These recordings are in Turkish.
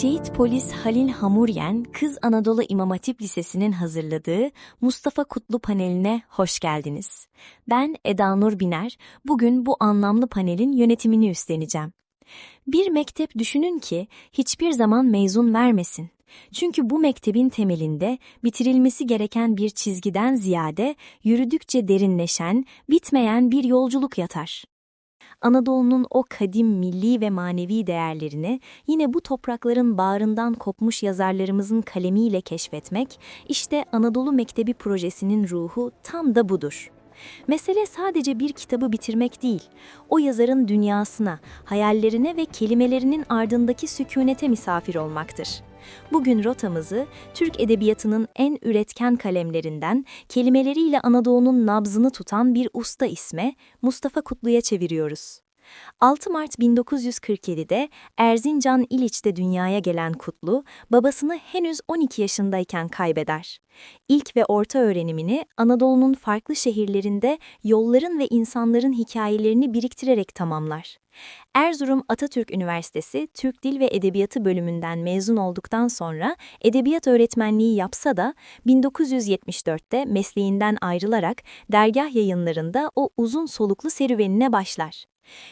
Şehit polis Halil Hamuryen, Kız Anadolu İmam Hatip Lisesi'nin hazırladığı Mustafa Kutlu paneline hoş geldiniz. Ben Eda Nur Biner, bugün bu anlamlı panelin yönetimini üstleneceğim. Bir mektep düşünün ki hiçbir zaman mezun vermesin. Çünkü bu mektebin temelinde bitirilmesi gereken bir çizgiden ziyade yürüdükçe derinleşen, bitmeyen bir yolculuk yatar. Anadolu'nun o kadim milli ve manevi değerlerini yine bu toprakların bağrından kopmuş yazarlarımızın kalemiyle keşfetmek, işte Anadolu Mektebi projesinin ruhu tam da budur. Mesele sadece bir kitabı bitirmek değil, o yazarın dünyasına, hayallerine ve kelimelerinin ardındaki sükûnete misafir olmaktır. Bugün rotamızı Türk edebiyatının en üretken kalemlerinden, kelimeleriyle Anadolu'nun nabzını tutan bir usta isme Mustafa Kutlu'ya çeviriyoruz. 6 Mart 1947'de Erzincan İliç'te dünyaya gelen Kutlu, babasını henüz 12 yaşındayken kaybeder. İlk ve orta öğrenimini Anadolu'nun farklı şehirlerinde yolların ve insanların hikayelerini biriktirerek tamamlar. Erzurum Atatürk Üniversitesi Türk Dil ve Edebiyatı bölümünden mezun olduktan sonra edebiyat öğretmenliği yapsa da 1974'te mesleğinden ayrılarak dergâh yayınlarında o uzun soluklu serüvenine başlar.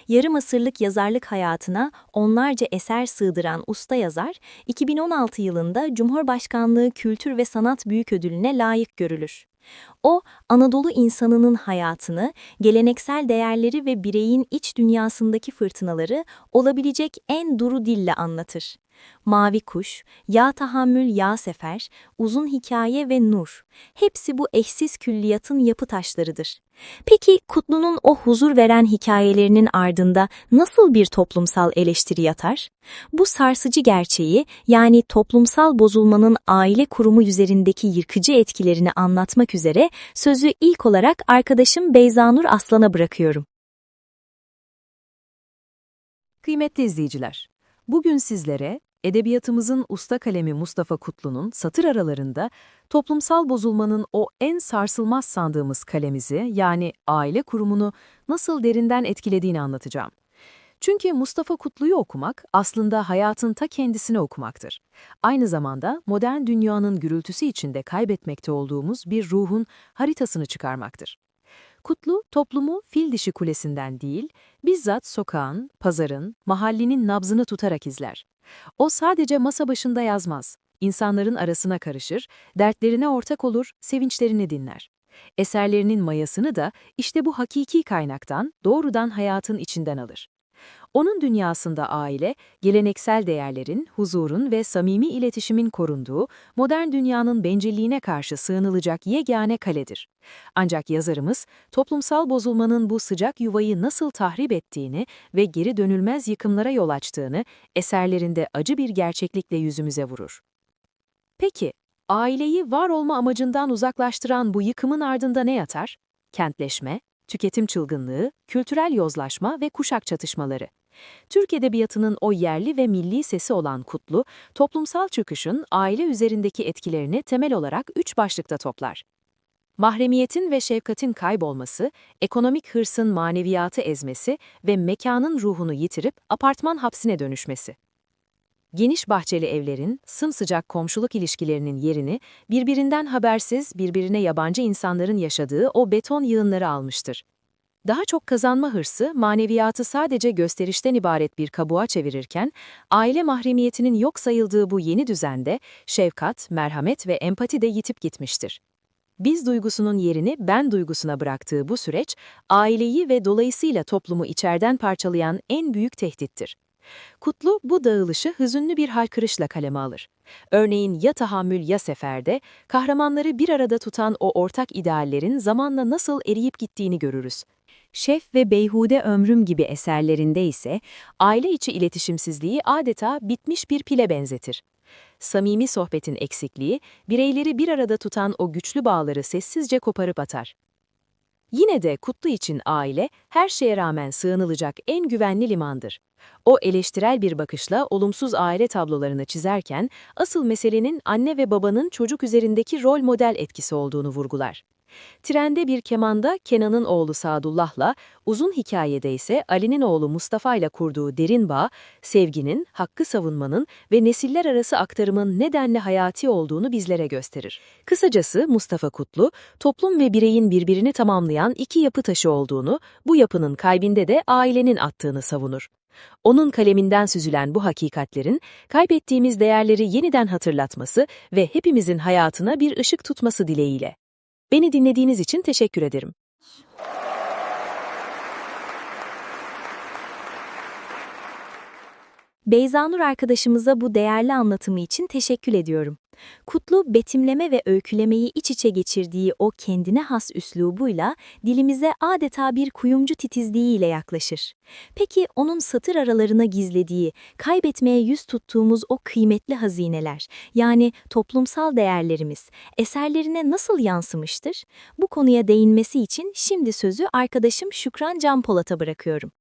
Yarım asırlık yazarlık hayatına onlarca eser sığdıran usta yazar, 2016 yılında Cumhurbaşkanlığı Kültür ve Sanat Büyüködülü'ne layık görülür. O, Anadolu insanının hayatını, geleneksel değerleri ve bireyin iç dünyasındaki fırtınaları olabilecek en duru dille anlatır. Mavi Kuş, Ya Tahammül Ya Sefer, Uzun Hikaye ve Nur, hepsi bu eşsiz külliyatın yapı taşlarıdır. Peki Kutlu'nun o huzur veren hikayelerinin ardında nasıl bir toplumsal eleştiri yatar? Bu sarsıcı gerçeği, yani toplumsal bozulmanın aile kurumu üzerindeki yıkıcı etkilerini anlatmak üzere sözü ilk olarak arkadaşım Beyzanur Aslan'a bırakıyorum. Kıymetli izleyiciler, bugün sizlere edebiyatımızın usta kalemi Mustafa Kutlu'nun satır aralarında toplumsal bozulmanın o en sarsılmaz sandığımız kalemizi, yani aile kurumunu nasıl derinden etkilediğini anlatacağım. Çünkü Mustafa Kutlu'yu okumak aslında hayatın ta kendisini okumaktır. Aynı zamanda modern dünyanın gürültüsü içinde kaybetmekte olduğumuz bir ruhun haritasını çıkarmaktır. Kutlu, toplumu fil dişi kulesinden değil, bizzat sokağın, pazarın, mahallenin nabzını tutarak izler. O sadece masa başında yazmaz, insanların arasına karışır, dertlerine ortak olur, sevinçlerini dinler. Eserlerinin mayasını da işte bu hakiki kaynaktan, doğrudan hayatın içinden alır. Onun dünyasında aile, geleneksel değerlerin, huzurun ve samimi iletişimin korunduğu, modern dünyanın bencilliğine karşı sığınılacak yegane kaledir. Ancak yazarımız, toplumsal bozulmanın bu sıcak yuvayı nasıl tahrip ettiğini ve geri dönülmez yıkımlara yol açtığını eserlerinde acı bir gerçeklikle yüzümüze vurur. Peki, aileyi var olma amacından uzaklaştıran bu yıkımın ardında ne yatar? Kentleşme, tüketim çılgınlığı, kültürel yozlaşma ve kuşak çatışmaları. Türk edebiyatının o yerli ve milli sesi olan Kutlu, toplumsal çöküşün aile üzerindeki etkilerini temel olarak 3 başlıkta toplar. Mahremiyetin ve şefkatin kaybolması, ekonomik hırsın maneviyatı ezmesi ve mekanın ruhunu yitirip apartman hapsine dönüşmesi. Geniş bahçeli evlerin, sımsıcak komşuluk ilişkilerinin yerini birbirinden habersiz, birbirine yabancı insanların yaşadığı o beton yığınları almıştır. Daha çok kazanma hırsı, maneviyatı sadece gösterişten ibaret bir kabuğa çevirirken, aile mahremiyetinin yok sayıldığı bu yeni düzende, şefkat, merhamet ve empati de yitip gitmiştir. Biz duygusunun yerini ben duygusuna bıraktığı bu süreç, aileyi ve dolayısıyla toplumu içeriden parçalayan en büyük tehdittir. Kutlu bu dağılışı hüzünlü bir haykırışla kaleme alır. Örneğin Ya Tahammül Ya Sefer'de kahramanları bir arada tutan o ortak ideallerin zamanla nasıl eriyip gittiğini görürüz. Şef ve Beyhude Ömrüm gibi eserlerinde ise aile içi iletişimsizliği adeta bitmiş bir pile benzetir. Samimi sohbetin eksikliği, bireyleri bir arada tutan o güçlü bağları sessizce koparıp atar. Yine de Kutlu için aile, her şeye rağmen sığınılacak en güvenli limandır. O eleştirel bir bakışla olumsuz aile tablolarını çizerken, asıl meselenin anne ve babanın çocuk üzerindeki rol model etkisi olduğunu vurgular. Trende bir kemanda Kenan'ın oğlu Sadullah'la, uzun hikayede ise Ali'nin oğlu Mustafa'yla kurduğu derin bağ, sevginin, hakkı savunmanın ve nesiller arası aktarımın nedenle hayati olduğunu bizlere gösterir. Kısacası Mustafa Kutlu, toplum ve bireyin birbirini tamamlayan iki yapı taşı olduğunu, bu yapının kalbinde de ailenin attığını savunur. Onun kaleminden süzülen bu hakikatlerin, kaybettiğimiz değerleri yeniden hatırlatması ve hepimizin hayatına bir ışık tutması dileğiyle. Beni dinlediğiniz için teşekkür ederim. Beyzanur arkadaşımıza bu değerli anlatımı için teşekkür ediyorum. Kutlu, betimleme ve öykülemeyi iç içe geçirdiği o kendine has üslubuyla dilimize adeta bir kuyumcu titizliğiyle yaklaşır. Peki onun satır aralarına gizlediği, kaybetmeye yüz tuttuğumuz o kıymetli hazineler, yani toplumsal değerlerimiz, eserlerine nasıl yansımıştır? Bu konuya değinmesi için şimdi sözü arkadaşım Şükran Can Polat'a bırakıyorum.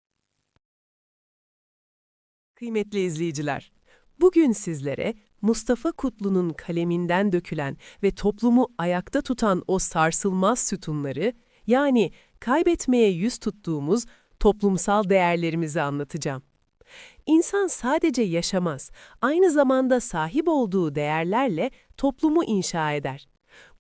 Kıymetli izleyiciler, bugün sizlere Mustafa Kutlu'nun kaleminden dökülen ve toplumu ayakta tutan o sarsılmaz sütunları, yani kaybetmeye yüz tuttuğumuz toplumsal değerlerimizi anlatacağım. İnsan sadece yaşamaz, aynı zamanda sahip olduğu değerlerle toplumu inşa eder.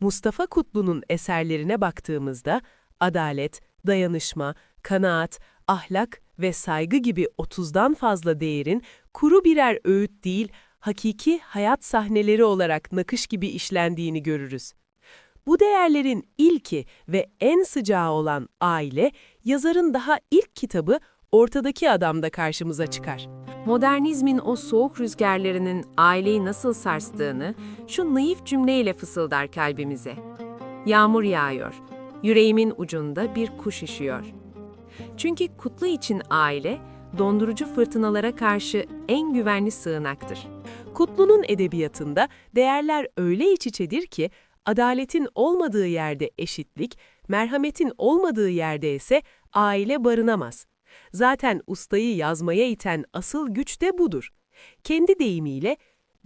Mustafa Kutlu'nun eserlerine baktığımızda adalet, dayanışma, kanaat, ahlak ve saygı gibi 30'dan fazla değerin kuru birer öğüt değil, hakiki hayat sahneleri olarak nakış gibi işlendiğini görürüz. Bu değerlerin ilki ve en sıcağı olan aile, yazarın daha ilk kitabı Ortadaki Adam'da karşımıza çıkar. Modernizmin o soğuk rüzgarlarının aileyi nasıl sarstığını şu naif cümleyle fısıldar kalbimize. Yağmur yağıyor, yüreğimin ucunda bir kuş üşüyor. Çünkü Kutlu için aile, dondurucu fırtınalara karşı en güvenli sığınaktır. Kutlu'nun edebiyatında değerler öyle iç içedir ki, adaletin olmadığı yerde eşitlik, merhametin olmadığı yerde ise aile barınamaz. Zaten ustayı yazmaya iten asıl güç de budur. Kendi deyimiyle,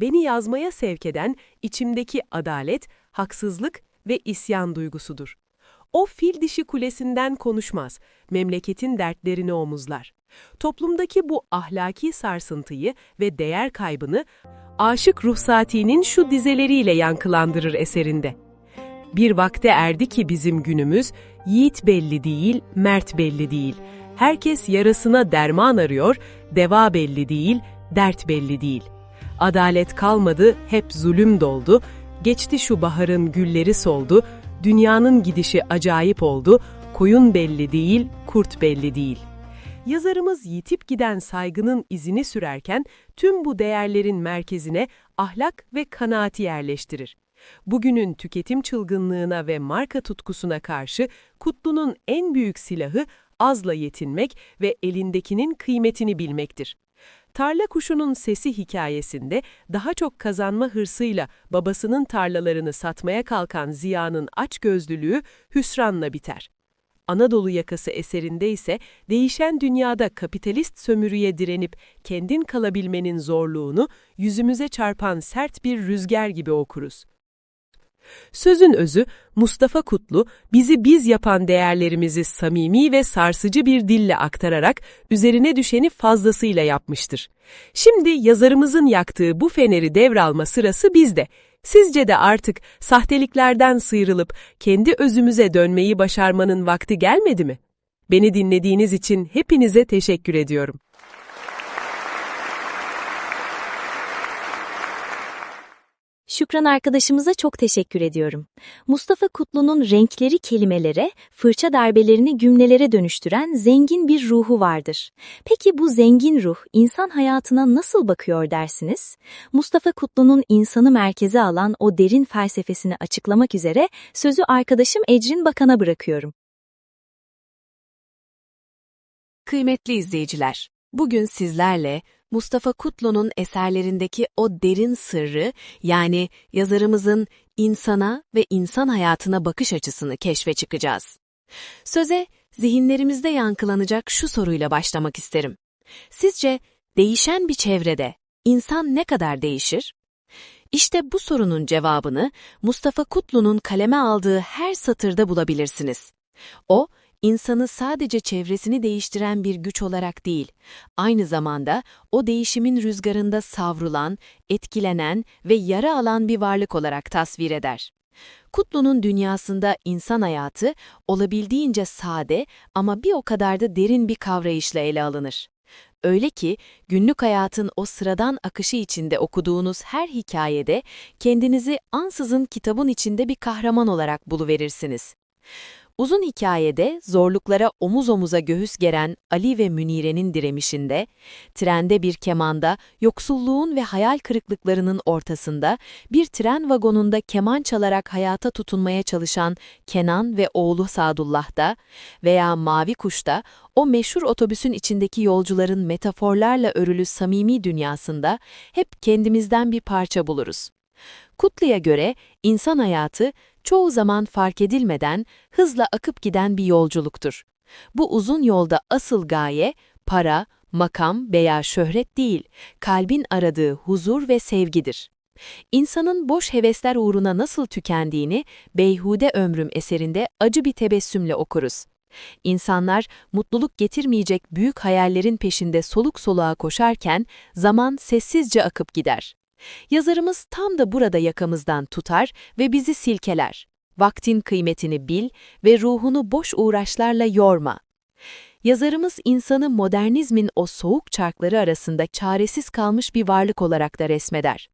beni yazmaya sevk eden içimdeki adalet, haksızlık ve isyan duygusudur. O fil dişi kulesinden konuşmaz, memleketin dertlerini omuzlar. Toplumdaki bu ahlaki sarsıntıyı ve değer kaybını Aşık Ruhsati'nin şu dizeleriyle yankılandırır eserinde. Bir vakte erdi ki bizim günümüz, yiğit belli değil, mert belli değil. Herkes yarasına derman arıyor, deva belli değil, dert belli değil. Adalet kalmadı, hep zulüm doldu, geçti şu baharın gülleri soldu, dünyanın gidişi acayip oldu, koyun belli değil, kurt belli değil. Yazarımız yitip giden saygının izini sürerken tüm bu değerlerin merkezine ahlak ve kanaati yerleştirir. Bugünün tüketim çılgınlığına ve marka tutkusuna karşı Kutlu'nun en büyük silahı azla yetinmek ve elindekinin kıymetini bilmektir. Tarla Kuşu'nun Sesi hikayesinde daha çok kazanma hırsıyla babasının tarlalarını satmaya kalkan Ziya'nın açgözlülüğü hüsranla biter. Anadolu Yakası eserinde ise değişen dünyada kapitalist sömürüye direnip kendin kalabilmenin zorluğunu yüzümüze çarpan sert bir rüzgar gibi okuruz. Sözün özü, Mustafa Kutlu, bizi biz yapan değerlerimizi samimi ve sarsıcı bir dille aktararak üzerine düşeni fazlasıyla yapmıştır. Şimdi yazarımızın yaktığı bu feneri devralma sırası bizde. Sizce de artık sahteliklerden sıyrılıp kendi özümüze dönmeyi başarmanın vakti gelmedi mi? Beni dinlediğiniz için hepinize teşekkür ediyorum. Şükran arkadaşımıza çok teşekkür ediyorum. Mustafa Kutlu'nun renkleri kelimelere, fırça darbelerini cümlelere dönüştüren zengin bir ruhu vardır. Peki bu zengin ruh insan hayatına nasıl bakıyor dersiniz? Mustafa Kutlu'nun insanı merkeze alan o derin felsefesini açıklamak üzere sözü arkadaşım Ecrin Bakan'a bırakıyorum. Kıymetli izleyiciler, bugün sizlerle Mustafa Kutlu'nun eserlerindeki o derin sırrı, yani yazarımızın insana ve insan hayatına bakış açısını keşfe çıkacağız. Söze zihinlerimizde yankılanacak şu soruyla başlamak isterim. Sizce değişen bir çevrede insan ne kadar değişir? İşte bu sorunun cevabını Mustafa Kutlu'nun kaleme aldığı her satırda bulabilirsiniz. O, insanı sadece çevresini değiştiren bir güç olarak değil, aynı zamanda o değişimin rüzgarında savrulan, etkilenen ve yara alan bir varlık olarak tasvir eder. Kutlu'nun dünyasında insan hayatı olabildiğince sade ama bir o kadar da derin bir kavrayışla ele alınır. Öyle ki günlük hayatın o sıradan akışı içinde okuduğunuz her hikayede kendinizi ansızın kitabın içinde bir kahraman olarak buluverirsiniz. Uzun hikayede zorluklara omuz omuza göğüs geren Ali ve Münire'nin direnişinde, trende bir kemanda, yoksulluğun ve hayal kırıklıklarının ortasında, bir tren vagonunda keman çalarak hayata tutunmaya çalışan Kenan ve oğlu Sadullah'da veya Mavi Kuş'ta, o meşhur otobüsün içindeki yolcuların metaforlarla örülü samimi dünyasında hep kendimizden bir parça buluruz. Kutlu'ya göre insan hayatı çoğu zaman fark edilmeden hızla akıp giden bir yolculuktur. Bu uzun yolda asıl gaye para, makam veya şöhret değil, kalbin aradığı huzur ve sevgidir. İnsanın boş hevesler uğruna nasıl tükendiğini Beyhude Ömrüm eserinde acı bir tebessümle okuruz. İnsanlar mutluluk getirmeyecek büyük hayallerin peşinde soluk soluğa koşarken zaman sessizce akıp gider. Yazarımız tam da burada yakamızdan tutar ve bizi silkeler. Vaktin kıymetini bil ve ruhunu boş uğraşlarla yorma. Yazarımız insanı modernizmin o soğuk çarkları arasında çaresiz kalmış bir varlık olarak da resmeder.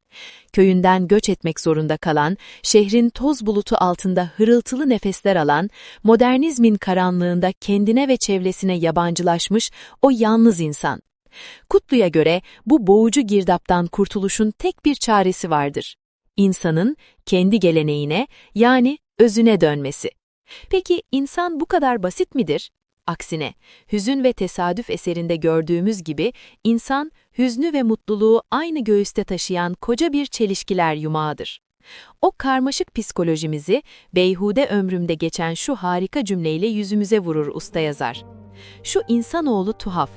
Köyünden göç etmek zorunda kalan, şehrin toz bulutu altında hırıltılı nefesler alan, modernizmin karanlığında kendine ve çevresine yabancılaşmış o yalnız insan. Kutlu'ya göre bu boğucu girdaptan kurtuluşun tek bir çaresi vardır. İnsanın kendi geleneğine, yani özüne dönmesi. Peki insan bu kadar basit midir? Aksine, Hüzün ve Tesadüf eserinde gördüğümüz gibi insan, hüznü ve mutluluğu aynı göğüste taşıyan koca bir çelişkiler yumağıdır. O karmaşık psikolojimizi Beyhude Ömrüm'de geçen şu harika cümleyle yüzümüze vurur usta yazar. Şu insanoğlu tuhaf.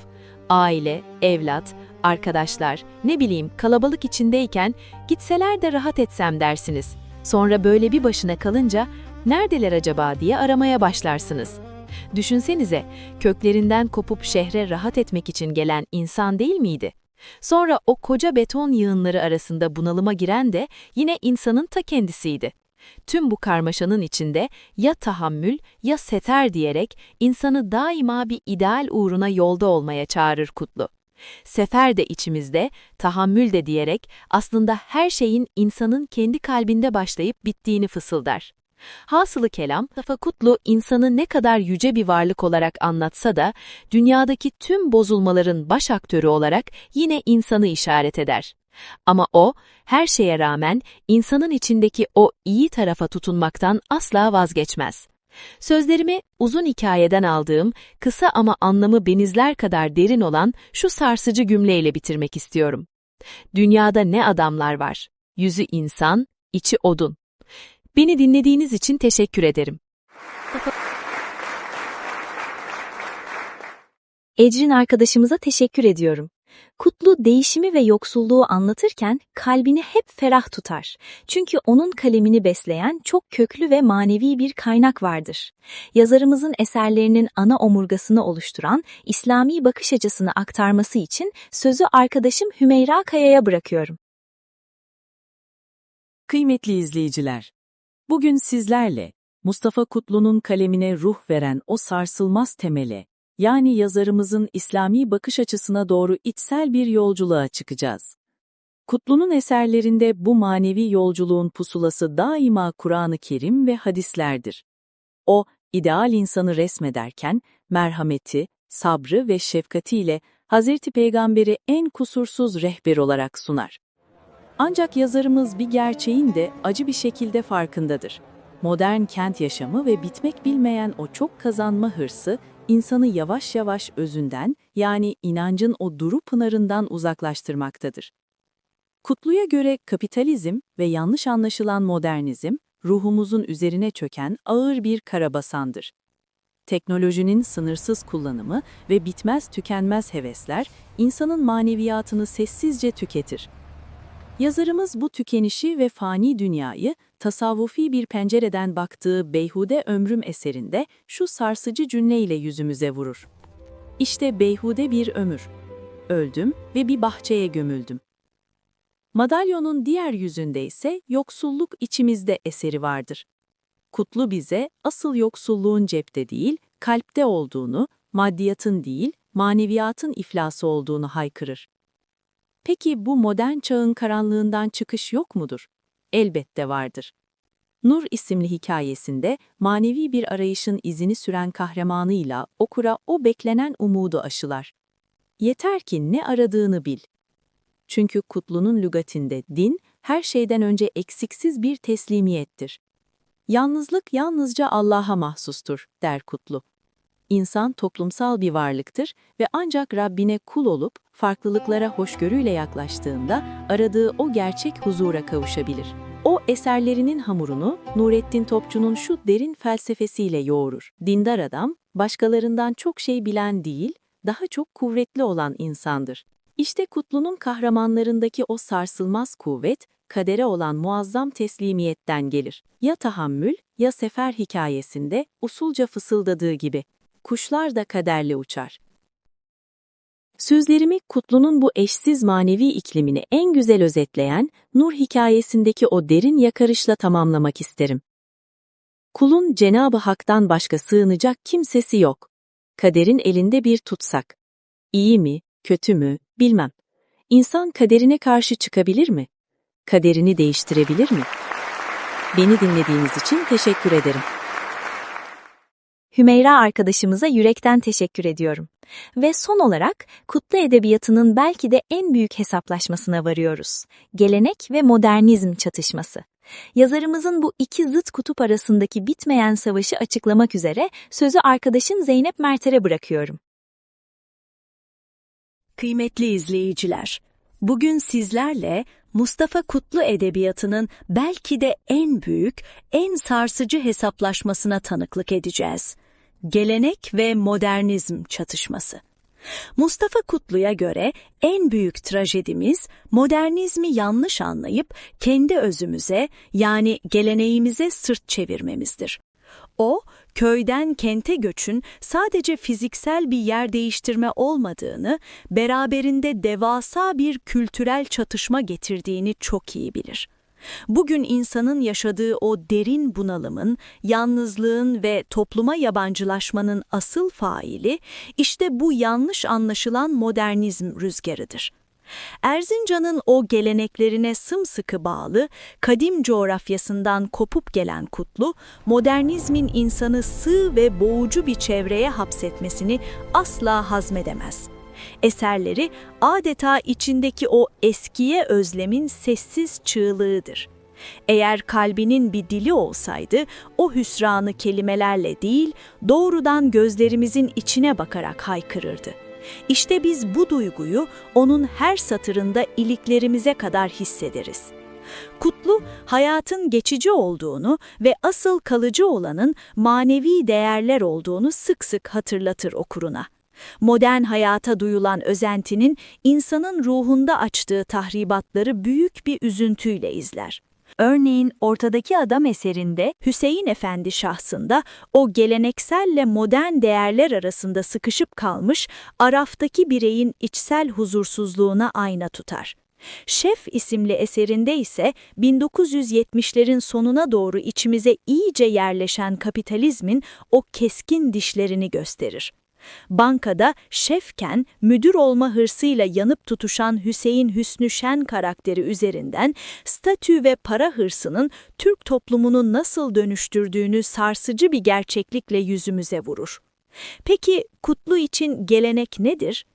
Aile, evlat, arkadaşlar, ne bileyim kalabalık içindeyken gitseler de rahat etsem dersiniz. Sonra böyle bir başına kalınca neredeler acaba diye aramaya başlarsınız. Düşünsenize, köklerinden kopup şehre rahat etmek için gelen insan değil miydi? Sonra o koca beton yığınları arasında bunalıma giren de yine insanın ta kendisiydi. Tüm bu karmaşanın içinde ya tahammül ya seter diyerek insanı daima bir ideal uğruna yolda olmaya çağırır Kutlu. Sefer de içimizde, tahammül de diyerek aslında her şeyin insanın kendi kalbinde başlayıp bittiğini fısıldar. Hasılı kelam, Mustafa Kutlu insanı ne kadar yüce bir varlık olarak anlatsa da, dünyadaki tüm bozulmaların baş aktörü olarak yine insanı işaret eder. Ama o, her şeye rağmen insanın içindeki o iyi tarafa tutunmaktan asla vazgeçmez. Sözlerimi uzun hikayeden aldığım, kısa ama anlamı benizler kadar derin olan şu sarsıcı cümleyle bitirmek istiyorum. Dünyada ne adamlar var? Yüzü insan, içi odun. Beni dinlediğiniz için teşekkür ederim. Ecrin arkadaşımıza teşekkür ediyorum. Kutlu değişimi ve yoksulluğu anlatırken kalbini hep ferah tutar. Çünkü onun kalemini besleyen çok köklü ve manevi bir kaynak vardır. Yazarımızın eserlerinin ana omurgasını oluşturan İslami bakış açısını aktarması için sözü arkadaşım Hümeyra Kaya'ya bırakıyorum. Kıymetli izleyiciler, bugün sizlerle Mustafa Kutlu'nun kalemine ruh veren o sarsılmaz temele, yani yazarımızın İslami bakış açısına doğru içsel bir yolculuğa çıkacağız. Kutlu'nun eserlerinde bu manevi yolculuğun pusulası daima Kur'an-ı Kerim ve hadislerdir. O, ideal insanı resmederken, merhameti, sabrı ve şefkatiyle Hazreti Peygamber'i en kusursuz rehber olarak sunar. Ancak yazarımız bir gerçeğin de acı bir şekilde farkındadır. Modern kent yaşamı ve bitmek bilmeyen o çok kazanma hırsı, insanı yavaş yavaş özünden, yani inancın o duru pınarından uzaklaştırmaktadır. Kutlu'ya göre kapitalizm ve yanlış anlaşılan modernizm, ruhumuzun üzerine çöken ağır bir karabasandır. Teknolojinin sınırsız kullanımı ve bitmez tükenmez hevesler, insanın maneviyatını sessizce tüketir. Yazarımız bu tükenişi ve fani dünyayı tasavvufi bir pencereden baktığı Beyhude Ömrüm eserinde şu sarsıcı cümleyle yüzümüze vurur. İşte beyhude bir ömür. Öldüm ve bir bahçeye gömüldüm. Madalyonun diğer yüzünde ise yoksulluk içimizde eseri vardır. Kutlu bize asıl yoksulluğun cepte değil, kalpte olduğunu, maddiyatın değil, maneviyatın iflası olduğunu haykırır. Peki bu modern çağın karanlığından çıkış yok mudur? Elbette vardır. Nur isimli hikayesinde manevi bir arayışın izini süren kahramanıyla okura o beklenen umudu aşılar. Yeter ki ne aradığını bil. Çünkü Kutlu'nun lügatinde din, her şeyden önce eksiksiz bir teslimiyettir. Yalnızlık yalnızca Allah'a mahsustur, der Kutlu. İnsan toplumsal bir varlıktır ve ancak Rabbine kul olup, farklılıklara hoşgörüyle yaklaştığında aradığı o gerçek huzura kavuşabilir. O eserlerinin hamurunu Nurettin Topçu'nun şu derin felsefesiyle yoğurur. Dindar adam, başkalarından çok şey bilen değil, daha çok kuvvetli olan insandır. İşte Kutlu'nun kahramanlarındaki o sarsılmaz kuvvet, kadere olan muazzam teslimiyetten gelir. Ya tahammül, ya sefer hikayesinde usulca fısıldadığı gibi, kuşlar da kaderle uçar. Sözlerimi Kutlu'nun bu eşsiz manevi iklimini en güzel özetleyen Nur hikayesindeki o derin yakarışla tamamlamak isterim. Kulun Cenab-ı Hak'tan başka sığınacak kimsesi yok. Kaderin elinde bir tutsak. İyi mi, kötü mü, bilmem. İnsan kaderine karşı çıkabilir mi? Kaderini değiştirebilir mi? Beni dinlediğiniz için teşekkür ederim. Hümeyra arkadaşımıza yürekten teşekkür ediyorum. Ve son olarak Kutlu Edebiyatı'nın belki de en büyük hesaplaşmasına varıyoruz. Gelenek ve modernizm çatışması. Yazarımızın bu iki zıt kutup arasındaki bitmeyen savaşı açıklamak üzere sözü arkadaşım Zeynep Mert'e bırakıyorum. Kıymetli izleyiciler, bugün sizlerle Mustafa Kutlu Edebiyatı'nın belki de en büyük, en sarsıcı hesaplaşmasına tanıklık edeceğiz. Gelenek ve modernizm çatışması. Mustafa Kutlu'ya göre en büyük trajedimiz modernizmi yanlış anlayıp kendi özümüze yani geleneğimize sırt çevirmemizdir. O, köyden kente göçün sadece fiziksel bir yer değiştirme olmadığını, beraberinde devasa bir kültürel çatışma getirdiğini çok iyi bilir. Bugün insanın yaşadığı o derin bunalımın, yalnızlığın ve topluma yabancılaşmanın asıl faili, işte bu yanlış anlaşılan modernizm rüzgarıdır. Erzincan'ın o geleneklerine sımsıkı bağlı, kadim coğrafyasından kopup gelen Kutlu, modernizmin insanı sığ ve boğucu bir çevreye hapsetmesini asla hazmedemez. Eserleri adeta içindeki o eskiye özlemin sessiz çığlığıdır. Eğer kalbinin bir dili olsaydı, o hüsranı kelimelerle değil, doğrudan gözlerimizin içine bakarak haykırırdı. İşte biz bu duyguyu onun her satırında iliklerimize kadar hissederiz. Kutlu, hayatın geçici olduğunu ve asıl kalıcı olanın manevi değerler olduğunu sık sık hatırlatır okuruna. Modern hayata duyulan özentinin insanın ruhunda açtığı tahribatları büyük bir üzüntüyle izler. Örneğin Ortadaki Adam eserinde Hüseyin Efendi şahsında o gelenekselle modern değerler arasında sıkışıp kalmış Araf'taki bireyin içsel huzursuzluğuna ayna tutar. Şef isimli eserinde ise 1970'lerin sonuna doğru içimize iyice yerleşen kapitalizmin o keskin dişlerini gösterir. Bankada şefken müdür olma hırsıyla yanıp tutuşan Hüseyin Hüsnü Şen karakteri üzerinden statü ve para hırsının Türk toplumunu nasıl dönüştürdüğünü sarsıcı bir gerçeklikle yüzümüze vurur. Peki Kutlu için gelenek nedir?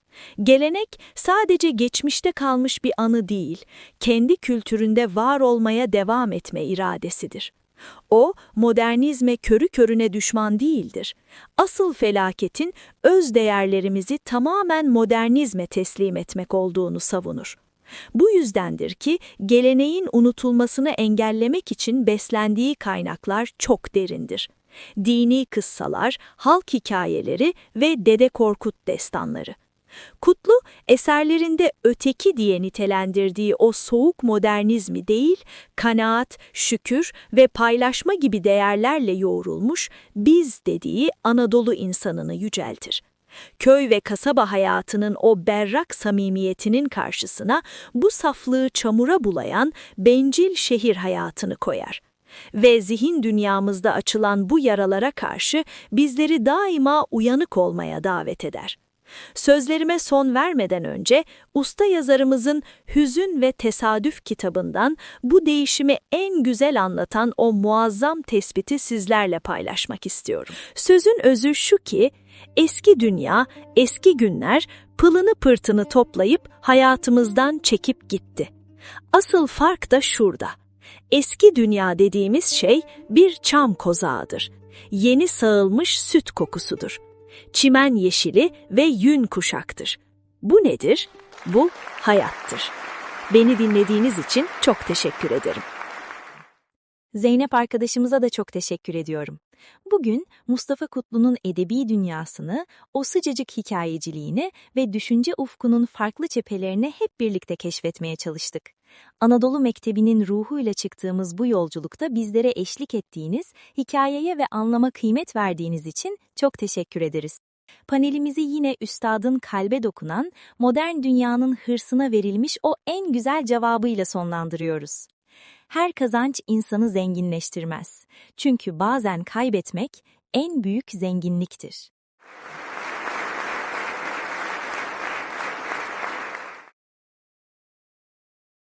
Gelenek sadece geçmişte kalmış bir anı değil, kendi kültüründe var olmaya devam etme iradesidir. O, modernizme körü körüne düşman değildir. Asıl felaketin öz değerlerimizi tamamen modernizme teslim etmek olduğunu savunur. Bu yüzdendir ki geleneğin unutulmasını engellemek için beslendiği kaynaklar çok derindir. Dini kıssalar, halk hikayeleri ve Dede Korkut destanları. Kutlu, eserlerinde öteki diye nitelendirdiği o soğuk modernizmi değil, kanaat, şükür ve paylaşma gibi değerlerle yoğrulmuş biz dediği Anadolu insanını yüceltir. Köy ve kasaba hayatının o berrak samimiyetinin karşısına bu saflığı çamura bulayan bencil şehir hayatını koyar. Ve zihin dünyamızda açılan bu yaralara karşı bizleri daima uyanık olmaya davet eder. Sözlerime son vermeden önce usta yazarımızın Hüzün ve Tesadüf kitabından bu değişimi en güzel anlatan o muazzam tespiti sizlerle paylaşmak istiyorum. Sözün özü şu ki, eski dünya, eski günler pılını pırtını toplayıp hayatımızdan çekip gitti. Asıl fark da şurada. Eski dünya dediğimiz şey bir çam kozağıdır. Yeni sağılmış süt kokusudur. Çimen yeşili ve yün kuşaktır. Bu nedir? Bu hayattır. Beni dinlediğiniz için çok teşekkür ederim. Zeynep arkadaşımıza da çok teşekkür ediyorum. Bugün Mustafa Kutlu'nun edebi dünyasını, o sıcacık hikayeciliğini ve düşünce ufkunun farklı cephelerini hep birlikte keşfetmeye çalıştık. Anadolu Mektebi'nin ruhuyla çıktığımız bu yolculukta bizlere eşlik ettiğiniz, hikayeye ve anlama kıymet verdiğiniz için çok teşekkür ederiz. Panelimizi yine üstadın kalbe dokunan, modern dünyanın hırsına verilmiş o en güzel cevabıyla sonlandırıyoruz. Her kazanç insanı zenginleştirmez. Çünkü bazen kaybetmek en büyük zenginliktir.